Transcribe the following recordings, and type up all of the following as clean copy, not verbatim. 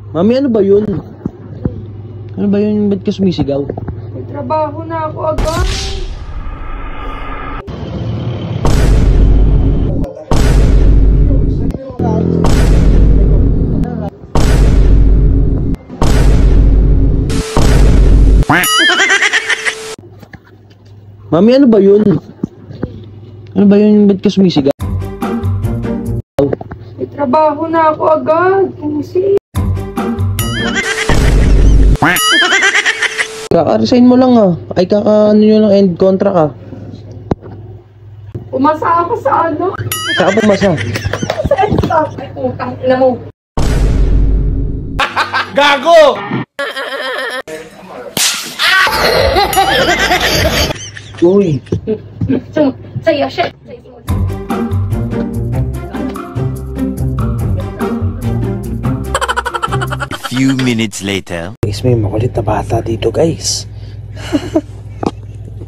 Mami, ano ba yun? Ano ba yun? Ba't ka sumisigaw? May trabaho na ako agad. Mami, ano ba yun? Ano ba yun? Ba't ka sumisigaw? May trabaho na ako agad. Kasi Kaka-resign mo lang ah. Ay kaka-ano nyo lang end contract ah. umasa ako sa ano? Saka pumasa. Sa stop. Ay, utang ina mo. Gago! Uy. Saya, shit. Few minutes later. Guys, may makulit na bata dito guys.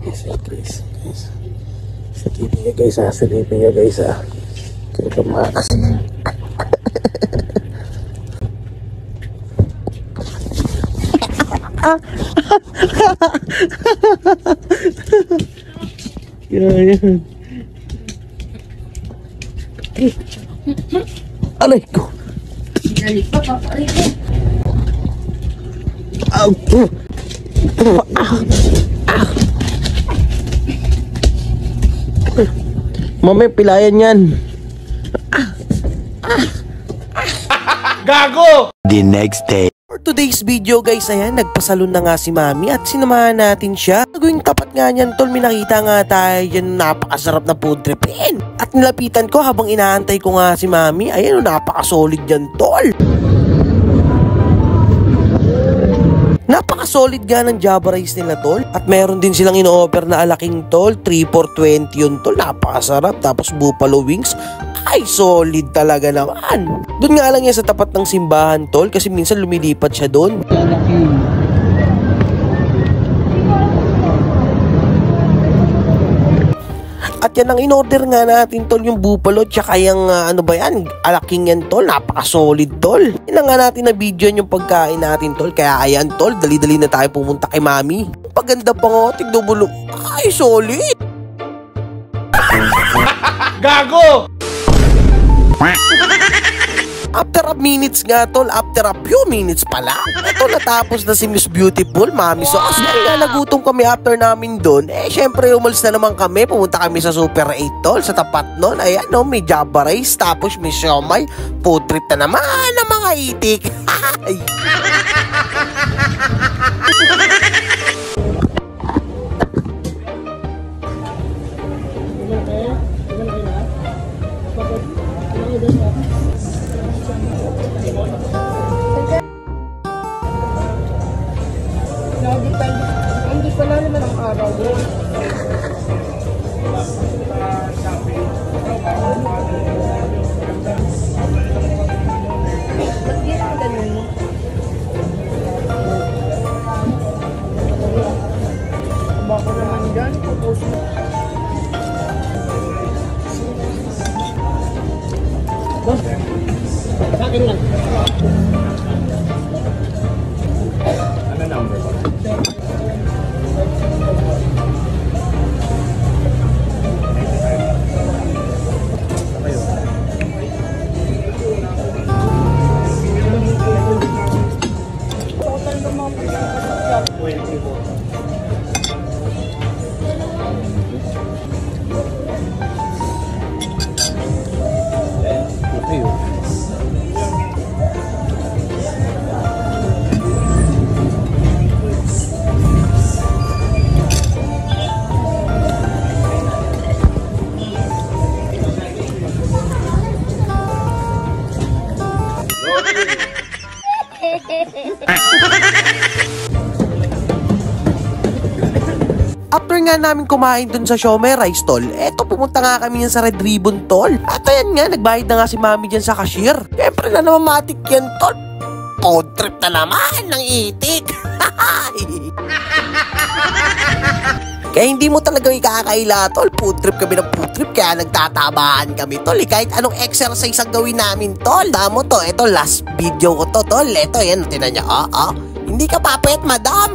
guys. Silipin nyo guys ah. Kaya tumakas. Yan. Aray ko. Sinalik pa pa. Aray ko. Mami, pilayan yan. Gago! The next day. For today's video guys, ayan, nagpasalon na nga si Mami at sinamahan natin siya. Gagawing tapat nga niyan tol, may nakita nga tayo dyan napakasarap na food tripin. At nilapitan ko habang inaantay ko nga si Mami, ayan, napakasolid dyan tol. Napaka-solid nga ng Java rice nila tol. At meron din silang ino-offer na alaking tol, 3 for 20 yun tol. Napakasarap. Tapos buffalo wings, ay solid talaga naman. Doon nga lang yan sa tapat ng simbahan tol, kasi minsan lumilipat siya doon. At yan ang in-order nga natin tol, yung buffalo tsaka yung ano ba yan, alaking yan tol, napaka-solid tol. Yan nga natin na video yung pagkain natin tol, kaya ayan tol, dali-dali na tayo pumunta kay Mami. Paganda pa nga, tignubulo, ay solid. Gago! After a minutes nga tol, after a few minutes pala, ito natapos na si Miss Beautiful, Mami Sauce. Dahil nga nagutom kami after namin doon, syempre umalis na naman kami, pumunta kami sa Super 8 tol, sa tapat nun, ayan no, may Java rice, tapos may siomay, food trip na naman ng mga itik. Hindi ko na naman ang araw. Ba't gano'n ganun? Bako naman dyan. Tapos mo. Sa akin lang. Ano number ba? After nga namin kumain dun sa Siomay Rice tol, eto pumunta nga kami yan sa Red Ribbon tol. At ayan nga, nagbayad na nga si Mami dyan sa cashier. Siyempre na naman matik yan tol. Food trip na naman ng itik. Kaya hindi mo talaga ikakaila, tol. Food trip kami ng food trip, kaya nagtatabaan kami, tol. Kahit anong exercise ang gawin namin, tol. Tama to, ito last video ko to, tol. Ito, yan, tinan niya, hindi ka papet, madam.